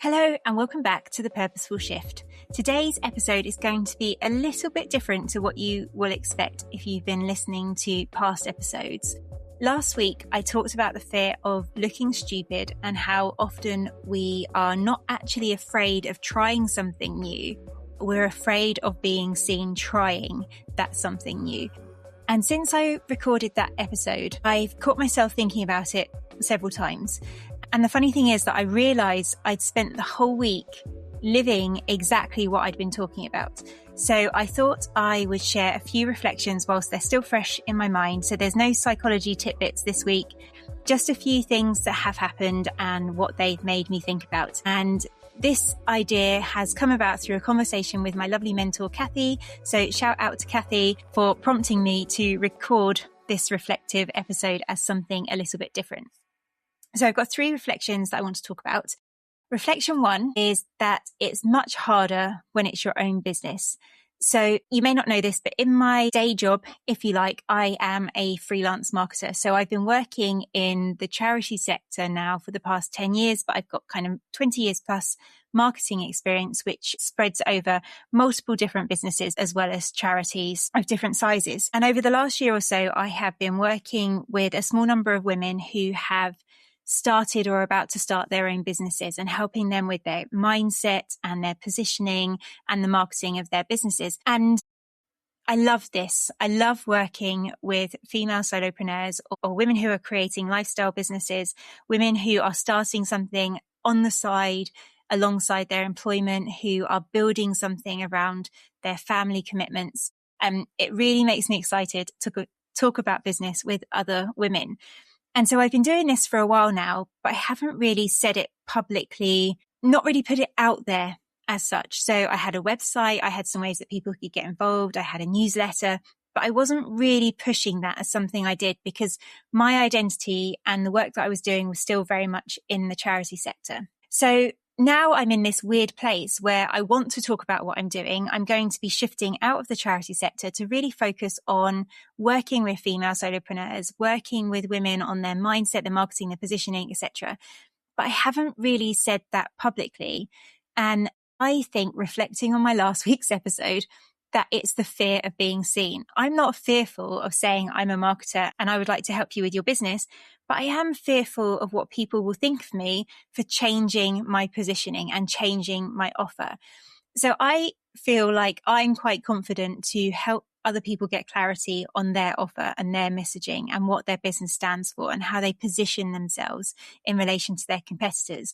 Hello and welcome back to The Purposeful Shift. Today's episode is going to be a little bit different to what you will expect if you've been listening to past episodes. Last week, I talked about the fear of looking stupid and how often we are not actually afraid of trying something new. We're afraid of being seen trying that something new. And since I recorded that episode, I've caught myself thinking about it several times. And the funny thing is that I realized I'd spent the whole week living exactly what I'd been talking about. So I thought I would share a few reflections whilst they're still fresh in my mind. So there's no psychology tidbits this week, just a few things that have happened and what they've made me think about. And this idea has come about through a conversation with my lovely mentor, Kathy. So shout out to Kathy for prompting me to record this reflective episode as something a little bit different. So I've got three reflections that I want to talk about. Reflection one is that it's much harder when it's your own business. So you may not know this, but in my day job, if you like, I am a freelance marketer. So I've been working in the charity sector now for the past 10 years, but I've got kind of 20 years plus marketing experience, which spreads over multiple different businesses as well as charities of different sizes. And over the last year or so, I have been working with a small number of women who have started or about to start their own businesses and helping them with their mindset and their positioning and the marketing of their businesses. And I love this. I love working with female solopreneurs or women who are creating lifestyle businesses, women who are starting something on the side alongside their employment, who are building something around their family commitments. It really makes me excited to talk about business with other women. And so I've been doing this for a while now, but I haven't really said it publicly, not really put it out there as such. So I had a website, I had some ways that people could get involved, I had a newsletter, but I wasn't really pushing that as something I did because my identity and the work that I was doing was still very much in the charity sector. So now I'm in this weird place where I want to talk about what I'm doing. I'm going to be shifting out of the charity sector to really focus on working with female solopreneurs, working with women on their mindset, their marketing, their positioning, etc. But I haven't really said that publicly. And I think, reflecting on my last week's episode, that it's the fear of being seen. I'm not fearful of saying I'm a marketer and I would like to help you with your business, but I am fearful of what people will think of me for changing my positioning and changing my offer. So I feel like I'm quite confident to help other people get clarity on their offer and their messaging and what their business stands for and how they position themselves in relation to their competitors.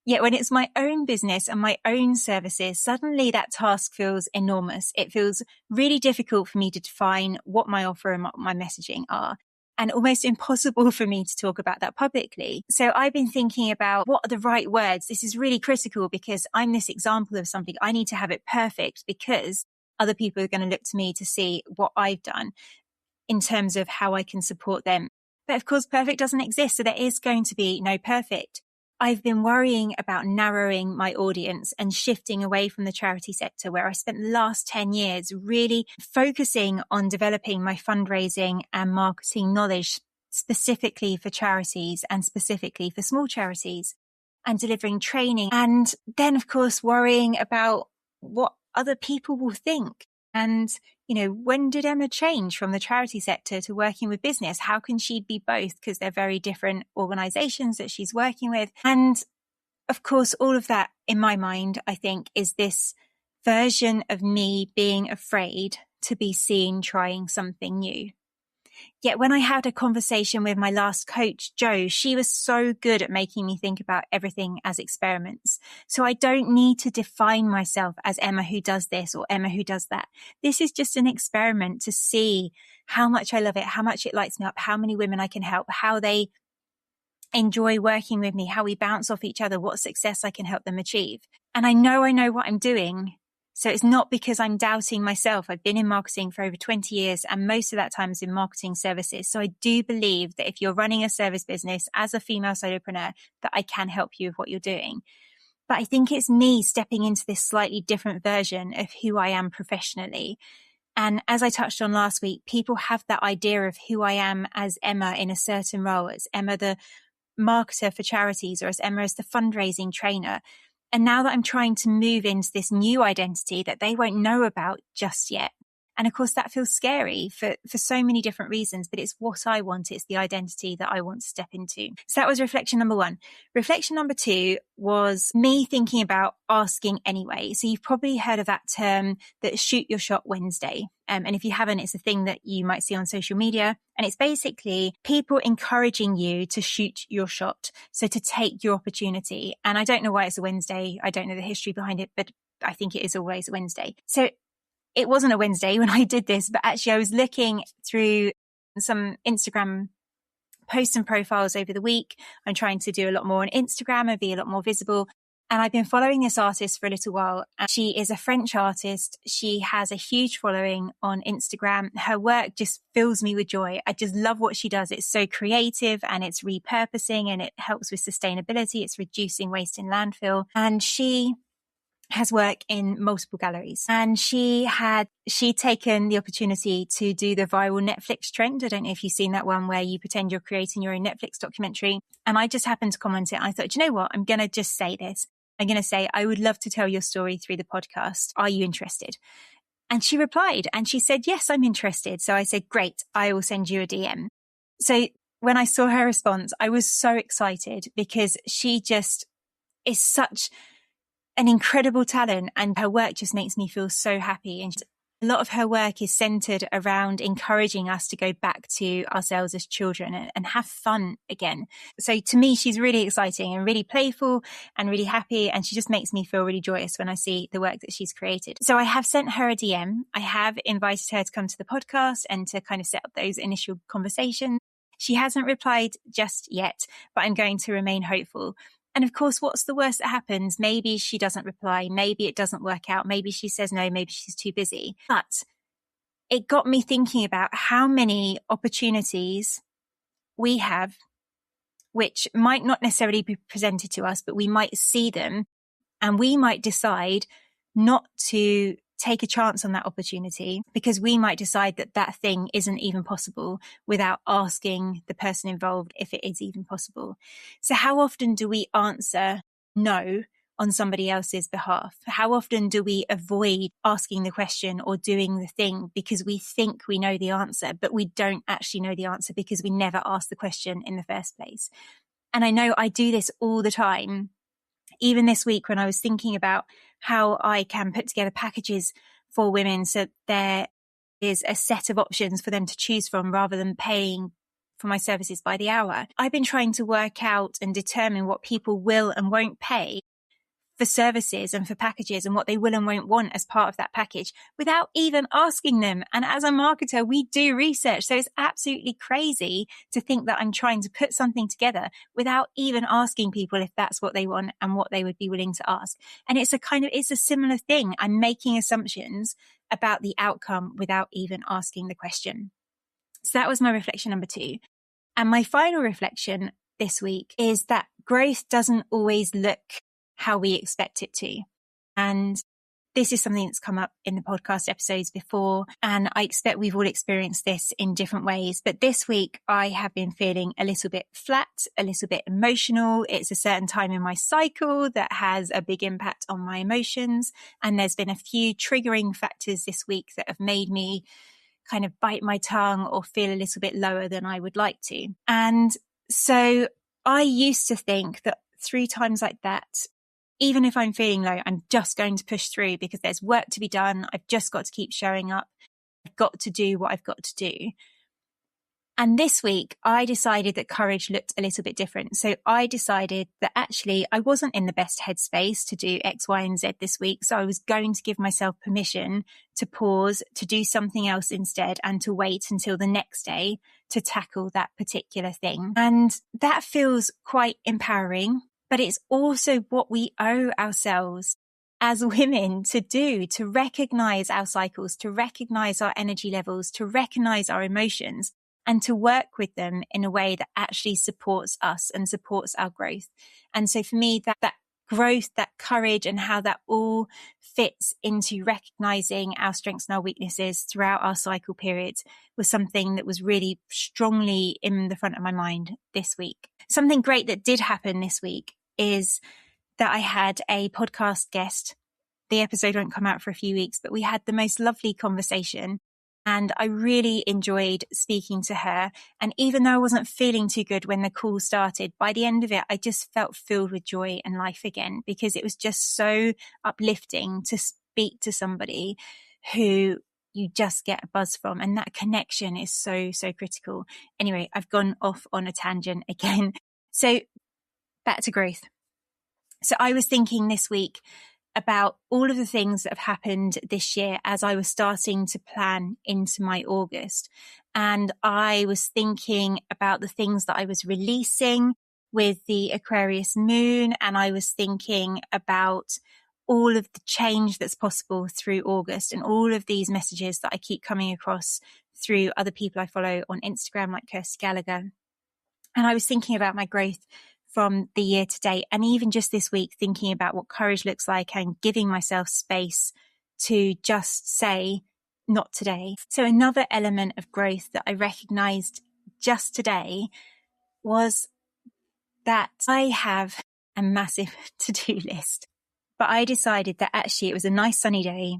Yet when it's my own business and my own services, suddenly that task feels enormous. It feels really difficult for me to define what my offer and what my messaging are, and almost impossible for me to talk about that publicly. So I've been thinking about what are the right words. This is really critical because I'm this example of something. I need to have it perfect because other people are going to look to me to see what I've done in terms of how I can support them. But of course, perfect doesn't exist. So there is going to be no perfect. I've been worrying about narrowing my audience and shifting away from the charity sector where I spent the last 10 years really focusing on developing my fundraising and marketing knowledge specifically for charities and specifically for small charities and delivering training. And then, of course, worrying about what other people will think. And, when did Emma change from the charity sector to working with business? How can she be both? Because they're very different organizations that she's working with. And of course, all of that in my mind, I think, is this version of me being afraid to be seen trying something new. Yet when I had a conversation with my last coach, Jo, she was so good at making me think about everything as experiments. So I don't need to define myself as Emma who does this or Emma who does that. This is just an experiment to see how much I love it, how much it lights me up, how many women I can help, how they enjoy working with me, how we bounce off each other, what success I can help them achieve. And I know what I'm doing. So it's not because I'm doubting myself. I've been in marketing for over 20 years and most of that time is in marketing services. So I do believe that if you're running a service business as a female solopreneur, that I can help you with what you're doing. But I think it's me stepping into this slightly different version of who I am professionally. And as I touched on last week, people have that idea of who I am as Emma in a certain role, as Emma, the marketer for charities, or as Emma as the fundraising trainer. And now that I'm trying to move into this new identity that they won't know about just yet. And of course, that feels scary for so many different reasons, but it's what I want. It's the identity that I want to step into. So that was reflection number one. Reflection number two was me thinking about asking anyway. So you've probably heard of that term, that shoot your shot Wednesday. And if you haven't, it's a thing that you might see on social media. And it's basically people encouraging you to shoot your shot. So to take your opportunity. And I don't know why it's a Wednesday. I don't know the history behind it, but I think it is always a Wednesday. So it wasn't a Wednesday when I did this, but actually I was looking through some Instagram posts and profiles over the week. I'm trying to do a lot more on Instagram and be a lot more visible. And I've been following this artist for a little while. And she is a French artist. She has a huge following on Instagram. Her work just fills me with joy. I just love what she does. It's so creative and it's repurposing and it helps with sustainability. It's reducing waste in landfill. And she has work in multiple galleries. And she'd taken the opportunity to do the viral Netflix trend. I don't know if you've seen that one where you pretend you're creating your own Netflix documentary. And I just happened to comment it. I thought, do you know what? I'm going to just say this. I'm going to say, I would love to tell your story through the podcast. Are you interested? And she replied and she said, yes, I'm interested. So I said, great, I will send you a DM. So when I saw her response, I was so excited because she just is such an incredible talent and her work just makes me feel so happy. And a lot of her work is centered around encouraging us to go back to ourselves as children and have fun again. So to me, she's really exciting and really playful and really happy. And she just makes me feel really joyous when I see the work that she's created. So I have sent her a DM. I have invited her to come to the podcast and to kind of set up those initial conversations. She hasn't replied just yet, but I'm going to remain hopeful. And of course, what's the worst that happens? Maybe she doesn't reply. Maybe it doesn't work out. Maybe she says no. Maybe she's too busy. But it got me thinking about how many opportunities we have, which might not necessarily be presented to us, but we might see them and we might decide not to take a chance on that opportunity because we might decide that that thing isn't even possible without asking the person involved if it is even possible. So how often do we answer no on somebody else's behalf? How often do we avoid asking the question or doing the thing because we think we know the answer, but we don't actually know the answer because we never asked the question in the first place? And I know I do this all the time. Even this week when I was thinking about how I can put together packages for women so there is a set of options for them to choose from rather than paying for my services by the hour. I've been trying to work out and determine what people will and won't pay for services and for packages and what they will and won't want as part of that package without even asking them. And as a marketer, we do research. So it's absolutely crazy to think that I'm trying to put something together without even asking people if that's what they want and what they would be willing to ask. And it's a similar thing. I'm making assumptions about the outcome without even asking the question. So that was my reflection number 2. And my final reflection this week is that growth doesn't always look how we expect it to. And this is something that's come up in the podcast episodes before. And I expect we've all experienced this in different ways. But this week I have been feeling a little bit flat, a little bit emotional. It's a certain time in my cycle that has a big impact on my emotions. And there's been a few triggering factors this week that have made me kind of bite my tongue or feel a little bit lower than I would like to. And so I used to think that through times like that, even if I'm feeling low, I'm just going to push through because there's work to be done. I've just got to keep showing up. I've got to do what I've got to do. And this week, I decided that courage looked a little bit different. So I decided that actually I wasn't in the best headspace to do X, Y, and Z this week. So I was going to give myself permission to pause, to do something else instead, and to wait until the next day to tackle that particular thing. And that feels quite empowering. But it's also what we owe ourselves as women to do, to recognize our cycles, to recognize our energy levels, to recognize our emotions, and to work with them in a way that actually supports us and supports our growth. And so for me, that growth, that courage, and how that all fits into recognizing our strengths and our weaknesses throughout our cycle periods was something that was really strongly in the front of my mind this week. Something great that did happen this week is that I had a podcast guest. The episode won't come out for a few weeks, but we had the most lovely conversation. And I really enjoyed speaking to her. And even though I wasn't feeling too good when the call started, by the end of it, I just felt filled with joy and life again, because it was just so uplifting to speak to somebody who you just get a buzz from. And that connection is so, so critical. Anyway, I've gone off on a tangent again. So back to growth. So I was thinking this week about all of the things that have happened this year as I was starting to plan into my August. And I was thinking about the things that I was releasing with the Aquarius moon. And I was thinking about all of the change that's possible through August and all of these messages that I keep coming across through other people I follow on Instagram, like Kirsty Gallagher. And I was thinking about my growth from the year to date, and even just this week, thinking about what courage looks like and giving myself space to just say, not today. So another element of growth that I recognized just today was that I have a massive to-do list, but I decided that actually it was a nice sunny day.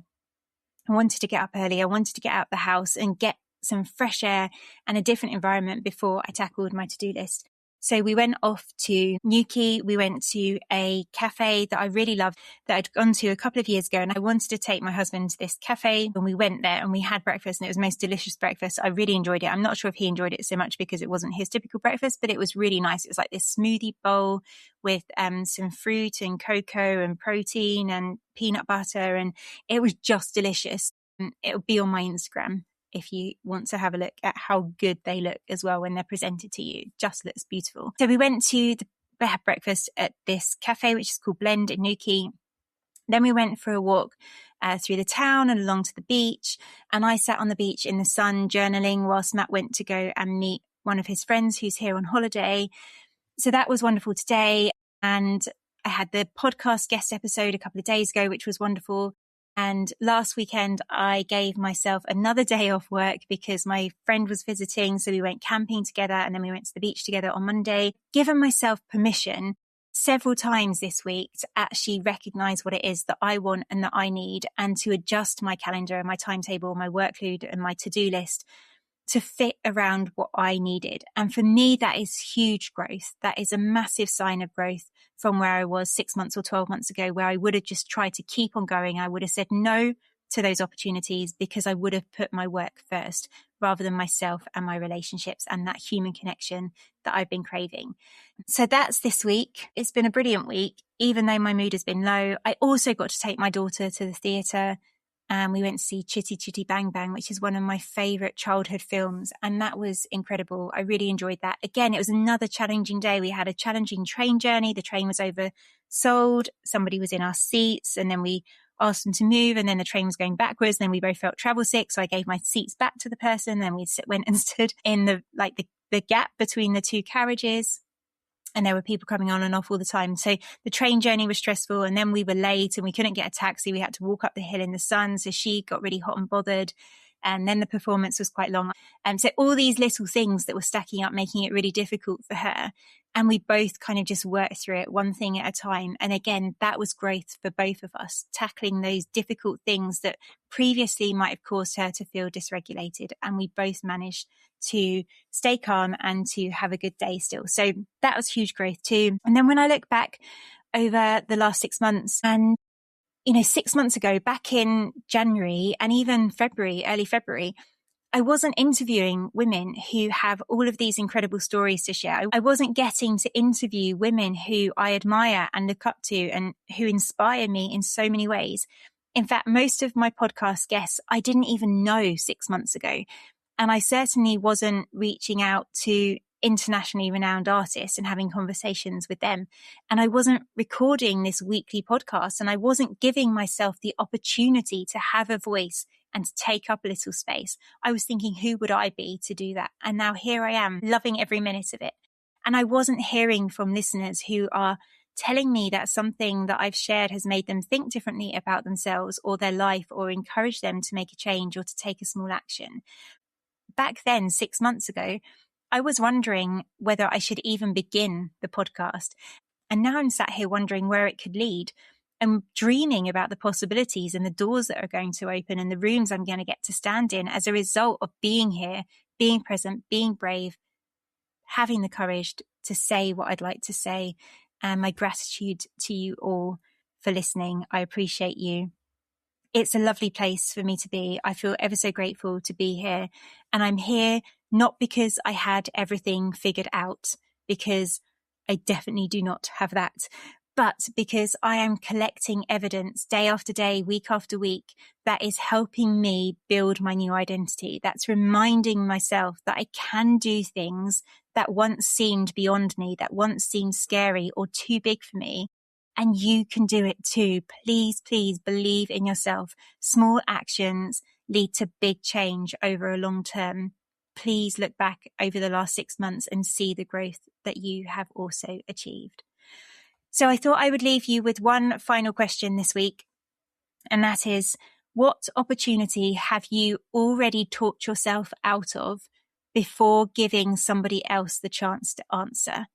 I wanted to get up early. I wanted to get out of the house and get some fresh air and a different environment before I tackled my to-do list. So we went off to Newquay. We went to a cafe that I really loved, that I'd gone to a couple of years ago. And I wanted to take my husband to this cafe. And we went there and we had breakfast, and it was the most delicious breakfast. I really enjoyed it. I'm not sure if he enjoyed it so much because it wasn't his typical breakfast, but it was really nice. It was like this smoothie bowl with some fruit and cocoa and protein and peanut butter. And it was just delicious. It'll be on my Instagram if you want to have a look at how good they look as well when they're presented to you. Just looks beautiful. So we went to have breakfast at this cafe, which is called Blend in Newquay. Then we went for a walk through the town and along to the beach. And I sat on the beach in the sun journaling whilst Matt went to go and meet one of his friends who's here on holiday. So that was wonderful today. And I had the podcast guest episode a couple of days ago, which was wonderful. And last weekend, I gave myself another day off work because my friend was visiting. So we went camping together and then we went to the beach together on Monday. Given myself permission several times this week to actually recognize what it is that I want and that I need, and to adjust my calendar and my timetable, my workload and my to-do list to fit around what I needed. And for me, that is huge growth. That is a massive sign of growth from where I was 6 months or 12 months ago, where I would have just tried to keep on going. I would have said no to those opportunities because I would have put my work first rather than myself and my relationships and that human connection that I've been craving. So that's this week. It's been a brilliant week, even though my mood has been low. I also got to take my daughter to the theatre. And we went to see Chitty Chitty Bang Bang, which is one of my favourite childhood films. And that was incredible. I really enjoyed that. Again, it was another challenging day. We had a challenging train journey. The train was oversold. Somebody was in our seats. And then we asked them to move. And then the train was going backwards. And then we both felt travel sick. So I gave my seats back to the person. Then we went and stood in the gap between the two carriages. And there were people coming on and off all the time. So the train journey was stressful. And then we were late and we couldn't get a taxi. We had to walk up the hill in the sun. So she got really hot and bothered. And then the performance was quite long. So all these little things that were stacking up, making it really difficult for her. And we both kind of just worked through it one thing at a time. And again, that was growth for both of us, tackling those difficult things that previously might have caused her to feel dysregulated. And we both managed to stay calm and to have a good day still. So that was huge growth too. And then when I look back over the last 6 months, and 6 months ago, back in January and even February, early February, I wasn't interviewing women who have all of these incredible stories to share. I wasn't getting to interview women who I admire and look up to and who inspire me in so many ways. In fact, most of my podcast guests, I didn't even know 6 months ago. And I certainly wasn't reaching out to internationally renowned artists and having conversations with them. And I wasn't recording this weekly podcast, and I wasn't giving myself the opportunity to have a voice and to take up a little space. I was thinking, who would I be to do that? And now here I am, loving every minute of it. And I wasn't hearing from listeners who are telling me that something that I've shared has made them think differently about themselves or their life, or encouraged them to make a change or to take a small action. Back then, 6 months ago, I was wondering whether I should even begin the podcast. And now I'm sat here wondering where it could lead. I'm dreaming about the possibilities and the doors that are going to open and the rooms I'm going to get to stand in as a result of being here, being present, being brave, having the courage to say what I'd like to say. And my gratitude to you all for listening. I appreciate you. It's a lovely place for me to be. I feel ever so grateful to be here. And I'm here not because I had everything figured out, because I definitely do not have that, but because I am collecting evidence day after day, week after week, that is helping me build my new identity. That's reminding myself that I can do things that once seemed beyond me, that once seemed scary or too big for me. And you can do it too. Please, please believe in yourself. Small actions lead to big change over a long term. Please look back over the last 6 months and see the growth that you have also achieved. So I thought I would leave you with one final question this week. And that is, what opportunity have you already talked yourself out of before giving somebody else the chance to answer?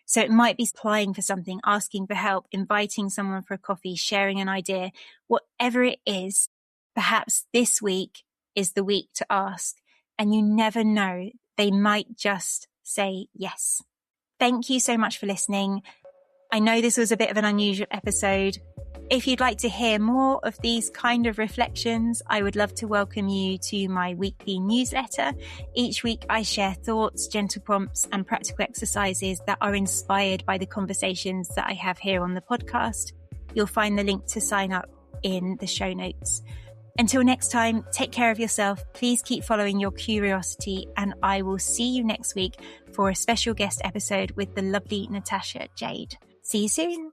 So it might be applying for something, asking for help, inviting someone for a coffee, sharing an idea, whatever it is. Perhaps this week is the week to ask, and you never know, they might just say yes. Thank you so much for listening. I know this was a bit of an unusual episode. If you'd like to hear more of these kind of reflections, I would love to welcome you to my weekly newsletter. Each week I share thoughts, gentle prompts, and practical exercises that are inspired by the conversations that I have here on the podcast. You'll find the link to sign up in the show notes. Until next time, take care of yourself. Please keep following your curiosity, and I will see you next week for a special guest episode with the lovely Natasha Jade. See you soon.